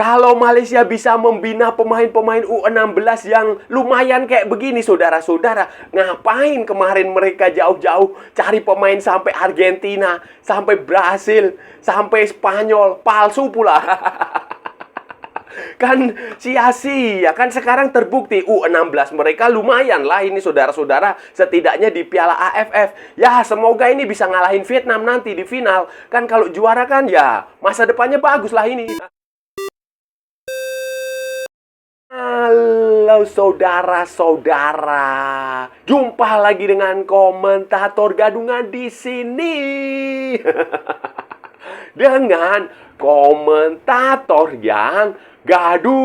Kalau Malaysia bisa membina pemain-pemain U16 yang lumayan kayak begini, saudara-saudara, ngapain kemarin mereka jauh-jauh cari pemain sampai Argentina, sampai Brasil, sampai Spanyol, palsu pula. Kan sia-sia, kan sekarang terbukti U16 mereka lumayan lah ini saudara-saudara, setidaknya di Piala AFF. Ya, semoga ini bisa ngalahin Vietnam nanti di final. Kan kalau juara kan ya masa depannya bagus lah ini. Halo saudara-saudara, jumpa lagi dengan komentator gadungan di sini. Dengan komentator yang gadungan.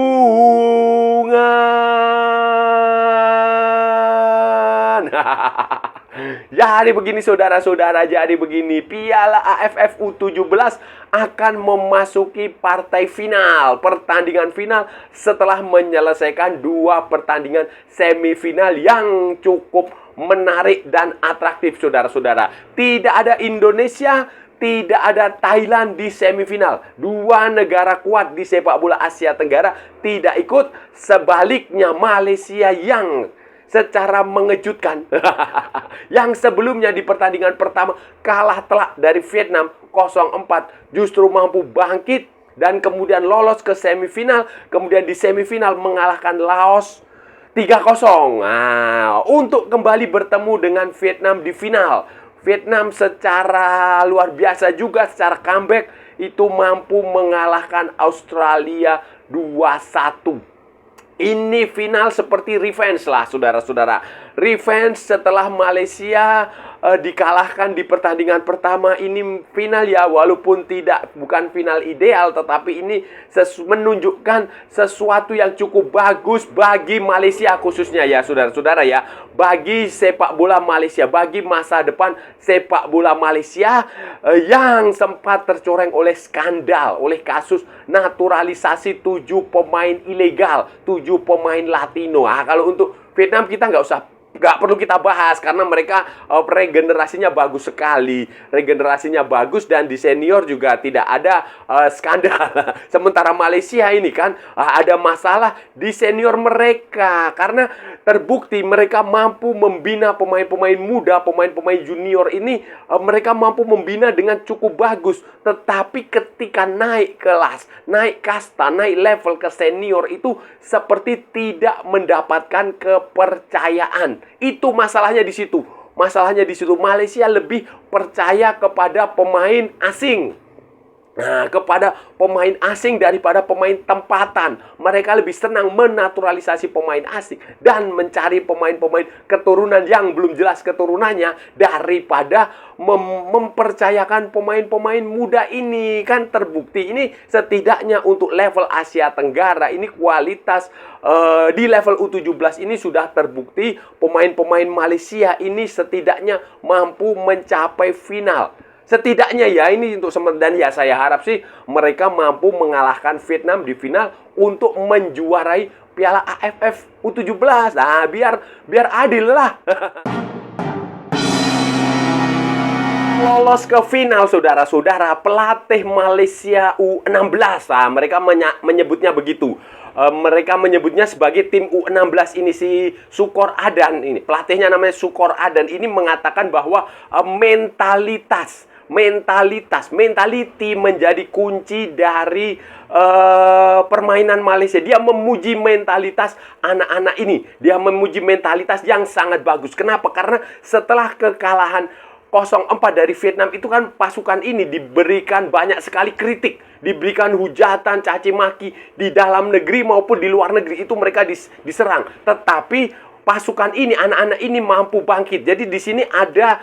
Jadi begini saudara-saudara, jadi begini, Piala AFF U17 akan memasuki partai final, pertandingan final setelah menyelesaikan 2 pertandingan semifinal yang cukup menarik dan atraktif saudara-saudara. Tidak ada Indonesia, tidak ada Thailand di semifinal. 2 negara kuat di sepak bola Asia Tenggara tidak ikut. Sebaliknya Malaysia yang secara mengejutkan yang sebelumnya di pertandingan pertama kalah telak dari Vietnam 0-4 justru mampu bangkit dan kemudian lolos ke semifinal. Kemudian di semifinal mengalahkan Laos 3-0. Nah, untuk kembali bertemu dengan Vietnam di final. Vietnam secara luar biasa juga, secara comeback itu mampu mengalahkan Australia 2-1. Ini final seperti revenge lah saudara-saudara. Revenge setelah Malaysia dikalahkan di pertandingan pertama. Ini final ya, walaupun bukan final ideal, tetapi ini menunjukkan sesuatu yang cukup bagus bagi Malaysia khususnya ya saudara-saudara ya. Bagi sepak bola Malaysia, bagi masa depan sepak bola Malaysia yang sempat tercoreng oleh skandal, oleh kasus naturalisasi 7 pemain ilegal, 7 pemain Latino. Kalau untuk Vietnam kita nggak perlu kita bahas karena mereka regenerasinya bagus sekali. Regenerasinya bagus dan di senior juga tidak ada skandal. Sementara Malaysia ini kan ada masalah di senior mereka karena terbukti mereka mampu membina pemain-pemain muda, pemain-pemain junior ini mereka mampu membina dengan cukup bagus. Tetapi ketika naik kelas, naik kasta, naik level ke senior itu seperti tidak mendapatkan kepercayaan. Itu masalahnya di situ. Masalahnya di situ. Malaysia lebih percaya kepada pemain asing. Nah, kepada pemain asing daripada pemain tempatan. Mereka lebih senang menaturalisasi pemain asing dan mencari pemain-pemain keturunan yang belum jelas keturunannya daripada mempercayakan pemain-pemain muda ini. Kan terbukti ini setidaknya untuk level Asia Tenggara ini kualitas di level U17 ini sudah terbukti pemain-pemain Malaysia ini setidaknya mampu mencapai final. Setidaknya ya ini untuk dan ya saya harap sih mereka mampu mengalahkan Vietnam di final untuk menjuarai Piala AFF U17. Nah, biar adil lah. Lolos ke final saudara-saudara, pelatih Malaysia U16. Nah, mereka menyebutnya begitu. Mereka menyebutnya sebagai tim U16 ini, si Sukor Adan ini. Pelatihnya namanya Sukor Adan. Ini mengatakan bahwa mentality menjadi kunci dari permainan Malaysia. Dia memuji mentalitas anak-anak ini. Dia memuji mentalitas yang sangat bagus. Kenapa? Karena setelah kekalahan 0-4 dari Vietnam itu kan pasukan ini diberikan banyak sekali kritik, diberikan hujatan, caci maki di dalam negeri maupun di luar negeri, itu mereka diserang. Tetapi pasukan ini, anak-anak ini mampu bangkit. Jadi di sini ada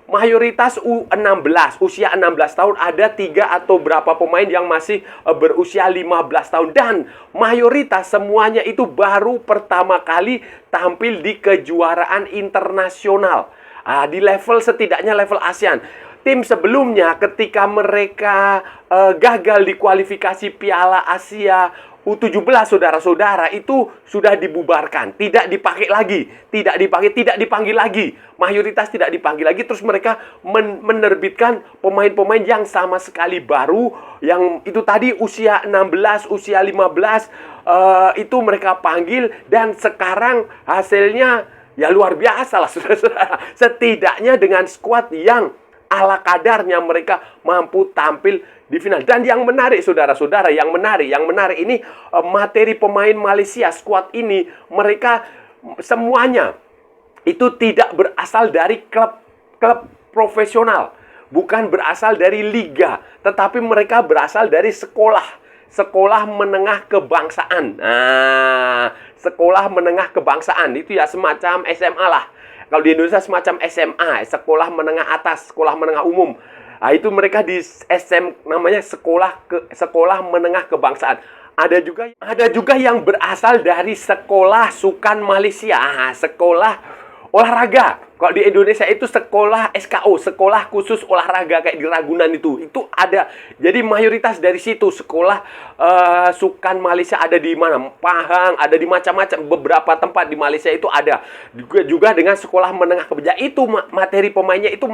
mayoritas U16, usia 16 tahun, ada 3 atau berapa pemain yang masih berusia 15 tahun. Dan mayoritas semuanya itu baru pertama kali tampil di kejuaraan internasional. Di level setidaknya level ASEAN. Tim sebelumnya ketika mereka gagal di kualifikasi Piala Asia U17 saudara-saudara itu sudah dibubarkan, tidak dipakai lagi, tidak dipanggil lagi. Mayoritas tidak dipanggil lagi, terus mereka menerbitkan pemain-pemain yang sama sekali baru, yang itu tadi usia 16, usia 15, itu mereka panggil, dan sekarang hasilnya ya luar biasa lah saudara-saudara. Setidaknya dengan skuad yang ala kadarnya mereka mampu tampil di final. Dan yang menarik saudara-saudara, yang menarik ini materi pemain Malaysia, skuad ini mereka semuanya itu tidak berasal dari klub profesional, bukan berasal dari liga, tetapi mereka berasal dari sekolah menengah kebangsaan. Nah, sekolah menengah kebangsaan itu ya semacam SMA lah. Kalau di Indonesia semacam SMA, sekolah menengah atas, sekolah menengah umum. Nah, itu mereka di namanya sekolah menengah kebangsaan. Ada juga yang berasal dari sekolah sukan Malaysia, sekolah olahraga. Kalau di Indonesia itu sekolah SKO, sekolah khusus olahraga kayak di Ragunan itu ada. Jadi mayoritas dari situ sekolah sukan Malaysia ada di mana? Pahang, ada di macam-macam beberapa tempat di Malaysia itu ada. Juga dengan sekolah menengah kebangsaan itu materi pemainnya itu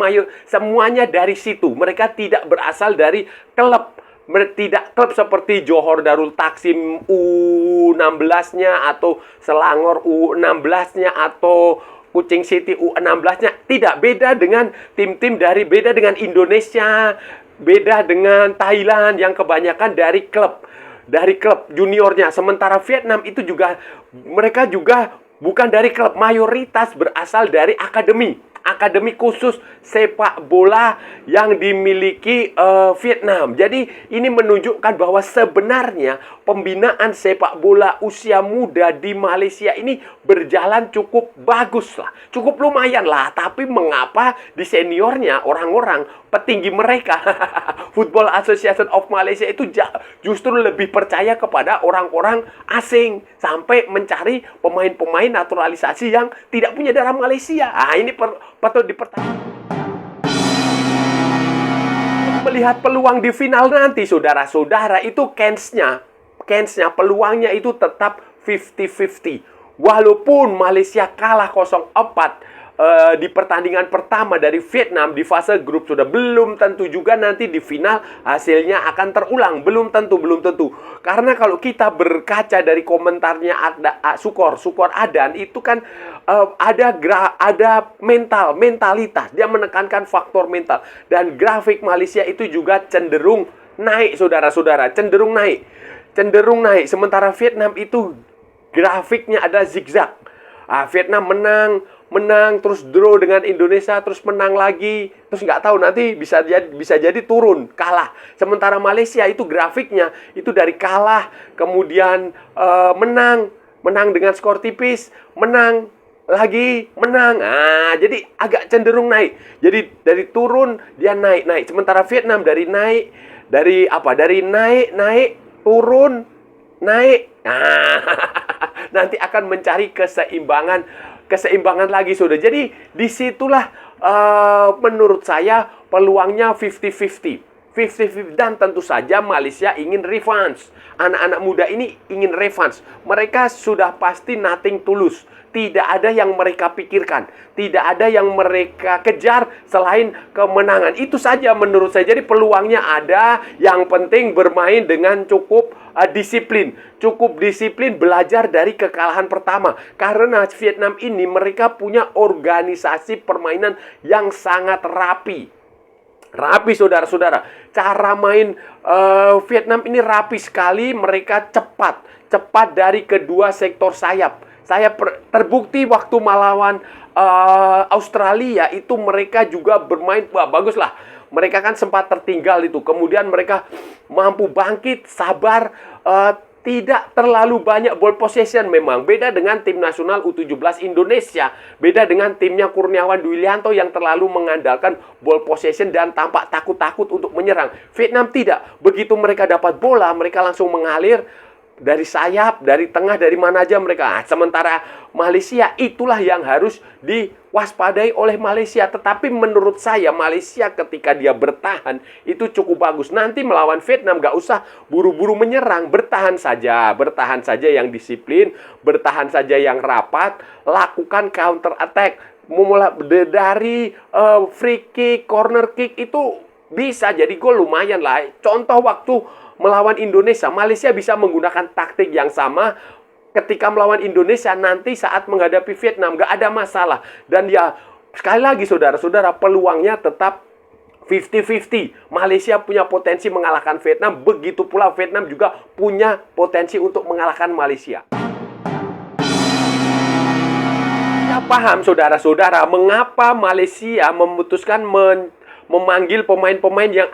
semuanya dari situ. Mereka tidak berasal dari klub. Tidak klub seperti Johor Darul Taksim U16-nya atau Selangor U16-nya atau Kuching City U16-nya. Tidak, beda dengan tim-tim beda dengan Indonesia, beda dengan Thailand yang kebanyakan dari klub juniornya. Sementara Vietnam itu juga mereka juga bukan dari klub, mayoritas berasal dari akademi khusus sepak bola yang dimiliki Vietnam. Jadi ini menunjukkan bahwa sebenarnya pembinaan sepak bola usia muda di Malaysia ini berjalan cukup bagus lah, cukup lumayan lah. Tapi mengapa di seniornya orang-orang petinggi mereka Football Association of Malaysia itu justru lebih percaya kepada orang-orang asing sampai mencari pemain-pemain naturalisasi yang tidak punya darah Malaysia. Ini patut dipertanyakan. Melihat peluang di final nanti saudara-saudara, itu chance-nya peluangnya itu tetap 50-50. Walaupun Malaysia kalah 0-4 di pertandingan pertama dari Vietnam di fase grup, sudah belum tentu juga nanti di final hasilnya akan terulang. Belum tentu. Karena kalau kita berkaca dari komentarnya Sukor Adan itu kan ada mentalitas. Dia menekankan faktor mental, dan grafik Malaysia itu juga cenderung naik saudara-saudara, cenderung naik. Sementara Vietnam itu grafiknya ada zigzag. Vietnam menang, terus draw dengan Indonesia, terus menang lagi, terus nggak tahu nanti bisa jadi turun, kalah. Sementara Malaysia itu grafiknya itu dari kalah, kemudian menang dengan skor tipis, menang lagi, menang. Jadi agak cenderung naik. Jadi dari turun dia naik. Sementara Vietnam dari naik, turun, naik. Nanti akan mencari keseimbangan lagi, saudara. Jadi disitulah menurut saya peluangnya 50-50. Dan tentu saja Malaysia ingin revanche. Anak-anak muda ini ingin revanche. Mereka sudah pasti nothing tulus. Tidak ada yang mereka pikirkan, tidak ada yang mereka kejar selain kemenangan. Itu saja menurut saya. Jadi peluangnya ada. Yang penting bermain dengan cukup disiplin. Cukup disiplin, belajar dari kekalahan pertama. Karena Vietnam ini mereka punya organisasi permainan yang sangat rapi. Saudara-saudara. Cara main Vietnam ini rapi sekali. Mereka cepat dari kedua sektor sayap. Saya terbukti waktu melawan Australia itu mereka juga bermain bagus lah. Mereka kan sempat tertinggal itu. Kemudian mereka mampu bangkit, sabar, tidak terlalu banyak ball possession memang. Beda dengan tim nasional U17 Indonesia. Beda dengan timnya Kurniawan Dwilianto yang terlalu mengandalkan ball possession dan tampak takut-takut untuk menyerang. Vietnam tidak. Begitu mereka dapat bola, mereka langsung mengalir. dari sayap, dari tengah, dari mana aja mereka. Sementara Malaysia itulah yang harus diwaspadai oleh Malaysia. Tetapi menurut saya Malaysia ketika dia bertahan itu cukup bagus. Nanti melawan Vietnam nggak usah buru-buru menyerang, bertahan saja yang disiplin, bertahan saja yang rapat, lakukan counter attack. Mulai dari free kick, corner kick itu bisa jadi gol lumayan lah. Contoh waktu melawan Indonesia, Malaysia bisa menggunakan taktik yang sama ketika melawan Indonesia nanti saat menghadapi Vietnam. Gak ada masalah. Dan ya, sekali lagi saudara-saudara, peluangnya tetap 50-50. Malaysia punya potensi mengalahkan Vietnam. Begitu pula Vietnam juga punya potensi untuk mengalahkan Malaysia. Ya paham saudara-saudara, mengapa Malaysia memutuskan memanggil pemain-pemain yang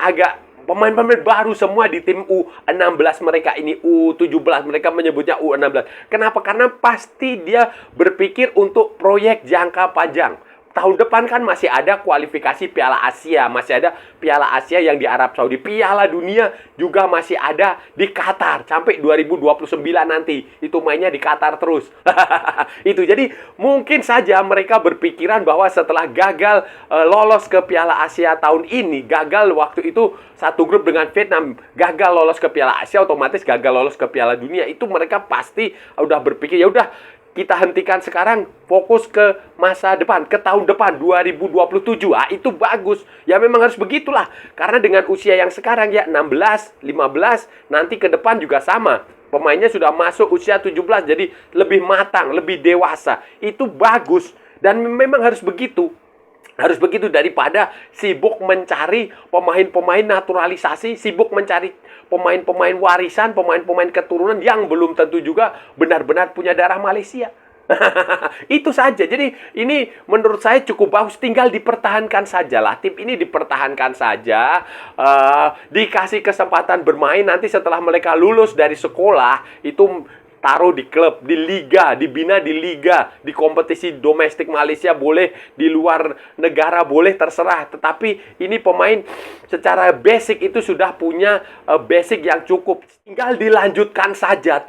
pemain-pemain baru semua di tim U16 mereka ini, U17 mereka menyebutnya U16. Kenapa? Karena pasti dia berpikir untuk proyek jangka panjang. Tahun depan kan masih ada kualifikasi Piala Asia, masih ada Piala Asia yang di Arab Saudi. Piala Dunia juga masih ada di Qatar sampai 2029 nanti. Itu mainnya di Qatar terus. Itu jadi mungkin saja mereka berpikiran bahwa setelah gagal lolos ke Piala Asia tahun ini, gagal waktu itu satu grup dengan Vietnam, gagal lolos ke Piala Asia, otomatis gagal lolos ke Piala Dunia. Itu mereka pasti udah berpikir, ya udah kita hentikan sekarang, fokus ke masa depan, ke tahun depan 2027. Itu bagus. Ya memang harus begitulah. Karena dengan usia yang sekarang ya 16, 15, nanti ke depan juga sama. Pemainnya sudah masuk usia 17, jadi lebih matang, lebih dewasa. Itu bagus. Dan memang harus begitu. Harus begitu daripada sibuk mencari pemain-pemain naturalisasi, sibuk mencari pemain-pemain warisan, pemain-pemain keturunan yang belum tentu juga benar-benar punya darah Malaysia. Itu saja. Jadi ini menurut saya cukup bagus. Tinggal dipertahankan sajalah. Tim ini dipertahankan saja. Dikasih kesempatan bermain. Nanti setelah mereka lulus dari sekolah, itu taruh di klub, di liga, dibina di liga, di kompetisi domestik Malaysia boleh, di luar negara boleh, terserah. Tetapi ini pemain secara basic itu sudah punya basic yang cukup. Tinggal dilanjutkan saja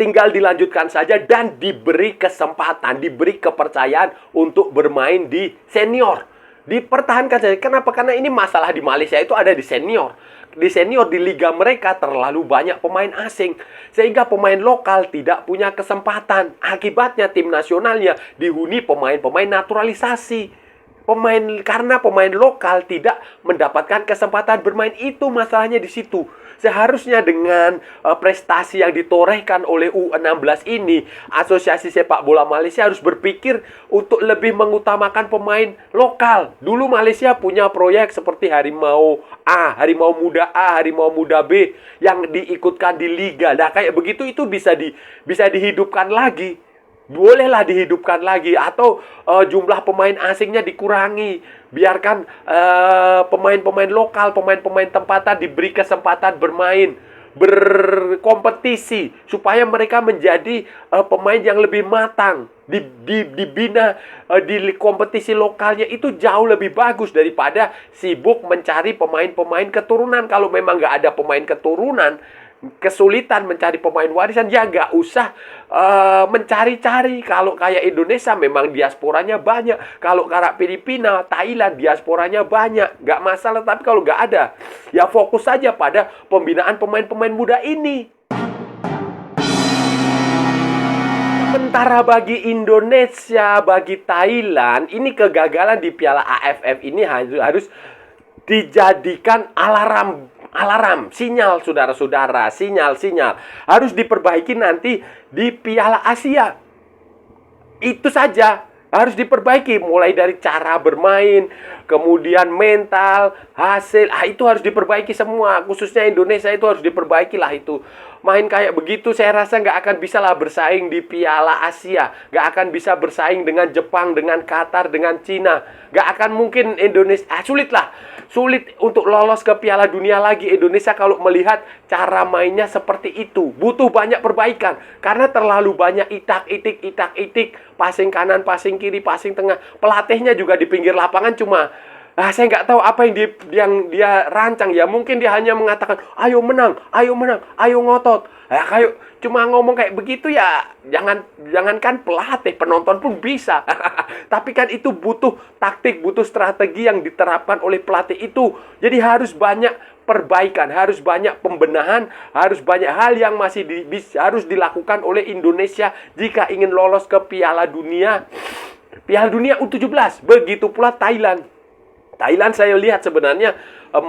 dan diberi kesempatan, diberi kepercayaan untuk bermain di senior. Dipertahankan saja. Kenapa? Karena ini masalah di Malaysia itu ada di senior. Di senior, di liga mereka terlalu banyak pemain asing. Sehingga pemain lokal tidak punya kesempatan. Akibatnya tim nasionalnya dihuni pemain-pemain naturalisasi. Karena pemain lokal tidak mendapatkan kesempatan bermain. Itu masalahnya di situ. Seharusnya dengan prestasi yang ditorehkan oleh U16 ini, Asosiasi Sepak Bola Malaysia harus berpikir untuk lebih mengutamakan pemain lokal. Dulu Malaysia punya proyek seperti Harimau A, Harimau Muda A, Harimau Muda B yang diikutkan di liga. Nah, kayak begitu itu bisa dihidupkan lagi. Bolehlah dihidupkan lagi, atau jumlah pemain asingnya dikurangi. Biarkan pemain-pemain lokal, pemain-pemain tempatan diberi kesempatan bermain, berkompetisi, supaya mereka menjadi pemain yang lebih matang. Dibina di kompetisi lokalnya itu jauh lebih bagus daripada sibuk mencari pemain-pemain keturunan. Kalau memang nggak ada pemain keturunan, kesulitan mencari pemain warisan, ya nggak usah mencari-cari. Kalau kayak Indonesia memang diasporanya banyak. Kalau kayak Filipina, Thailand diasporanya banyak, nggak masalah. Tapi kalau nggak ada, ya fokus saja pada pembinaan pemain-pemain muda ini. Sementara bagi Indonesia, bagi Thailand, ini kegagalan di Piala AFF ini harus dijadikan alarm, sinyal saudara-saudara, sinyal harus diperbaiki nanti di Piala Asia. Itu saja harus diperbaiki, mulai dari cara bermain, kemudian mental, hasil, itu harus diperbaiki semua. Khususnya Indonesia itu harus diperbaiki lah itu. Main kayak begitu saya rasa nggak akan bisa lah bersaing di Piala Asia. Nggak akan bisa bersaing dengan Jepang, dengan Qatar, dengan Cina. Nggak akan mungkin Indonesia, sulit lah. Sulit untuk lolos ke Piala Dunia lagi Indonesia kalau melihat cara mainnya seperti itu. Butuh banyak perbaikan karena terlalu banyak itak-itik, passing kanan, passing kiri, passing tengah. Pelatihnya juga di pinggir lapangan cuma saya nggak tahu apa yang dia rancang ya. Mungkin dia hanya mengatakan, ayo menang, ayo ngotot. cuma ngomong kayak begitu ya, jangankan pelatih, penonton pun bisa. Tapi kan itu butuh taktik, butuh strategi yang diterapkan oleh pelatih itu. Jadi harus banyak perbaikan, harus banyak pembenahan, harus banyak hal yang masih harus dilakukan oleh Indonesia jika ingin lolos ke Piala Dunia U17. Begitu pula Thailand. Thailand saya lihat sebenarnya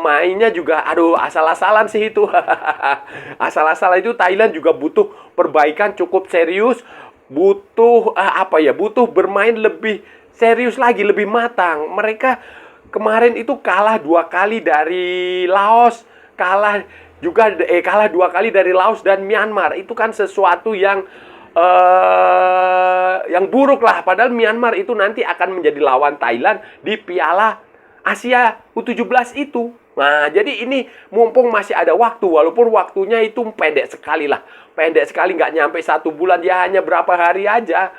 mainnya juga asal-asalan sih itu. Asal-asalan itu. Thailand juga butuh perbaikan cukup serius, butuh butuh bermain lebih serius lagi, lebih matang. Mereka kemarin itu kalah 2 kali dari Laos, kalah 2 kali dari Laos dan Myanmar. Itu kan sesuatu yang buruk lah. Padahal Myanmar itu nanti akan menjadi lawan Thailand di Piala Asia U17 itu. Nah, jadi ini mumpung masih ada waktu, walaupun waktunya itu pendek sekali lah. Pendek sekali, nggak nyampe 1 bulan, ya hanya berapa hari aja.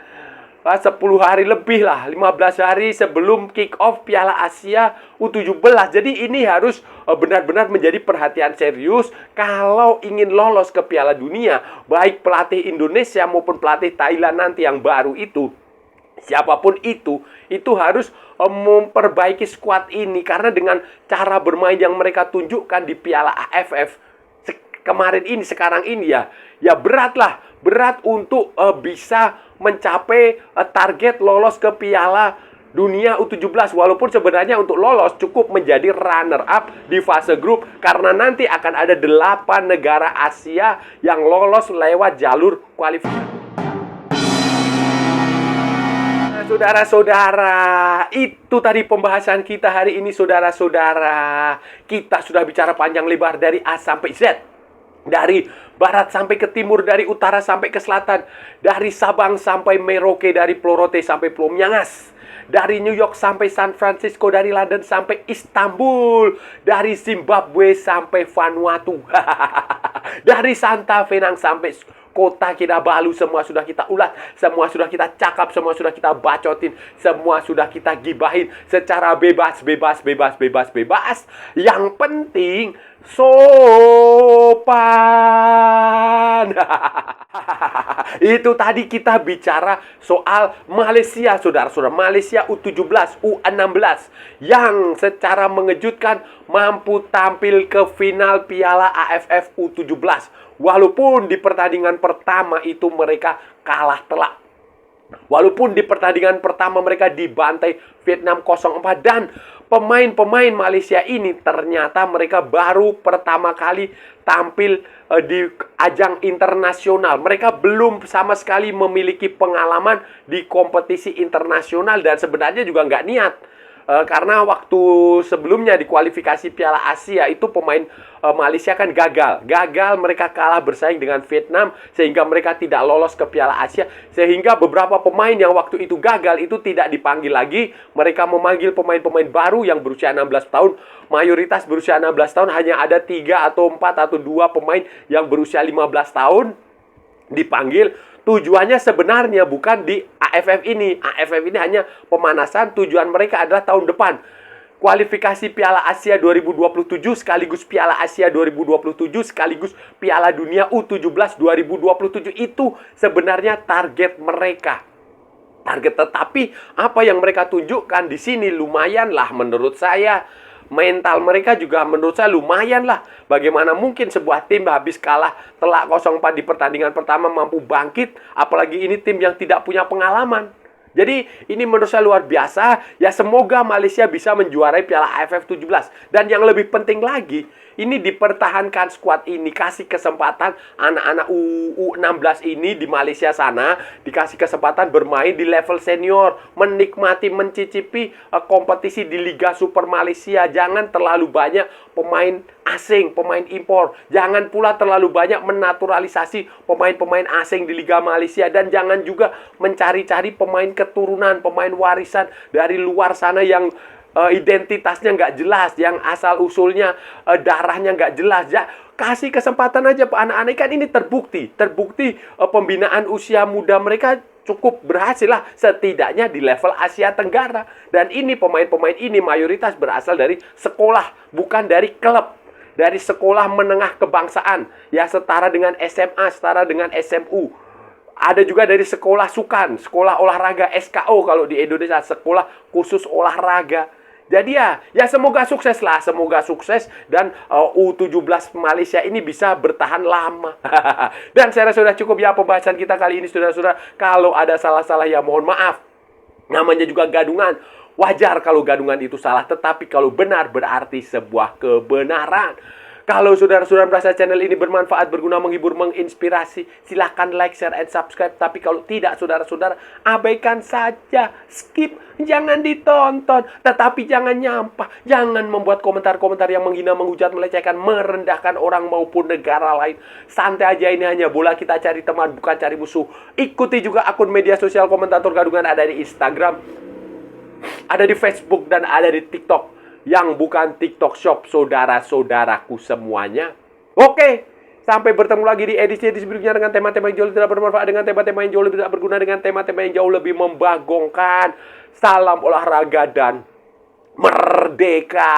10 hari lebih lah, 15 hari sebelum kick off Piala Asia U17. Jadi ini harus benar-benar menjadi perhatian serius kalau ingin lolos ke Piala Dunia. Baik pelatih Indonesia maupun pelatih Thailand nanti yang baru itu, siapapun itu harus memperbaiki skuad ini. Karena dengan cara bermain yang mereka tunjukkan di Piala AFF sekarang ini ya berat untuk bisa mencapai target lolos ke Piala Dunia U17. Walaupun sebenarnya untuk lolos cukup menjadi runner up di fase grup, karena nanti akan ada 8 negara Asia yang lolos lewat jalur kualifikasi. Saudara-saudara, itu tadi pembahasan kita hari ini, saudara-saudara. Kita sudah bicara panjang lebar dari A sampai Z. Dari barat sampai ke timur, dari utara sampai ke selatan. Dari Sabang sampai Merauke, dari Pulau Rote sampai Pulau Miangas. Dari New York sampai San Francisco, dari London sampai Istanbul. Dari Zimbabwe sampai Vanuatu. Dari Santa Fenang sampai Kota Kinabalu, semua sudah kita ulas, semua sudah kita cakap, semua sudah kita bacotin, semua sudah kita gibahin secara bebas. Yang penting sopan. Itu tadi kita bicara soal Malaysia, saudara-saudara. Malaysia U17, U16 yang secara mengejutkan mampu tampil ke final Piala AFF U17. Walaupun di pertandingan pertama itu mereka kalah telak. Walaupun di pertandingan pertama mereka dibantai Vietnam 0-4. Dan pemain-pemain Malaysia ini ternyata mereka baru pertama kali tampil di ajang internasional. Mereka belum sama sekali memiliki pengalaman di kompetisi internasional. Dan sebenarnya juga nggak niat. Karena waktu sebelumnya di kualifikasi Piala Asia itu pemain Malaysia kan gagal. Mereka kalah bersaing dengan Vietnam sehingga mereka tidak lolos ke Piala Asia. Sehingga beberapa pemain yang waktu itu gagal itu tidak dipanggil lagi. Mereka memanggil pemain-pemain baru yang berusia 16 tahun. Mayoritas berusia 16 tahun, hanya ada 3 atau 4 atau 2 pemain yang berusia 15 tahun dipanggil. Tujuannya sebenarnya bukan di AFF ini. AFF ini hanya pemanasan. Tujuan mereka adalah tahun depan kualifikasi Piala Asia 2027 sekaligus Piala Asia 2027 sekaligus Piala Dunia U17 2027. Itu sebenarnya target mereka. Tetapi apa yang mereka tunjukkan di sini lumayan lah menurut saya. Mental mereka juga menurut saya lumayan lah. Bagaimana mungkin sebuah tim habis kalah telak 0-4 di pertandingan pertama mampu bangkit. Apalagi ini tim yang tidak punya pengalaman. Jadi ini menurut saya luar biasa. Ya semoga Malaysia bisa menjuarai Piala AFF 17. Dan yang lebih penting lagi, ini dipertahankan skuad ini. Kasih kesempatan anak-anak U16 ini di Malaysia sana. Dikasih kesempatan bermain di level senior. Menikmati, mencicipi kompetisi di Liga Super Malaysia. Jangan terlalu banyak pemain asing, pemain impor. Jangan pula terlalu banyak menaturalisasi pemain-pemain asing di Liga Malaysia. Dan jangan juga mencari-cari pemain keturunan, pemain warisan dari luar sana yang identitasnya nggak jelas, yang asal-usulnya darahnya nggak jelas. Ya, kasih kesempatan aja anak-anak kan ini terbukti pembinaan usia muda mereka cukup berhasil lah, setidaknya di level Asia Tenggara. Dan ini pemain-pemain ini mayoritas berasal dari sekolah, bukan dari klub. dari sekolah menengah kebangsaan, ya setara dengan SMA, setara dengan SMU. Ada juga dari sekolah sukan, sekolah olahraga SKO kalau di Indonesia, sekolah khusus olahraga. Jadi ya semoga sukses lah, semoga sukses dan U17 Malaysia ini bisa bertahan lama. Dan saya rasa sudah cukup ya pembahasan kita kali ini, saudara-saudara. Kalau ada salah-salah ya mohon maaf. Namanya juga gadungan. Wajar kalau gadungan itu salah, tetapi kalau benar berarti sebuah kebenaran. Kalau saudara-saudara merasa channel ini bermanfaat, berguna, menghibur, menginspirasi, silahkan like, share, and subscribe. Tapi kalau tidak, saudara-saudara, abaikan saja. Skip, jangan ditonton. Tetapi jangan nyampah. Jangan membuat komentar-komentar yang menghina, menghujat, melecehkan, merendahkan orang maupun negara lain. Santai aja, ini hanya bola, kita cari teman, bukan cari musuh. Ikuti juga akun media sosial komentator gadungan, ada di Instagram, ada di Facebook, dan ada di TikTok. Yang bukan TikTok Shop, saudara-saudaraku semuanya. Oke, sampai bertemu lagi di edisi-edisi berikutnya dengan tema-tema yang jauh lebih tidak bermanfaat, dengan tema-tema yang jauh lebih tidak berguna, dengan tema-tema yang jauh lebih membagongkan. Salam olahraga dan merdeka!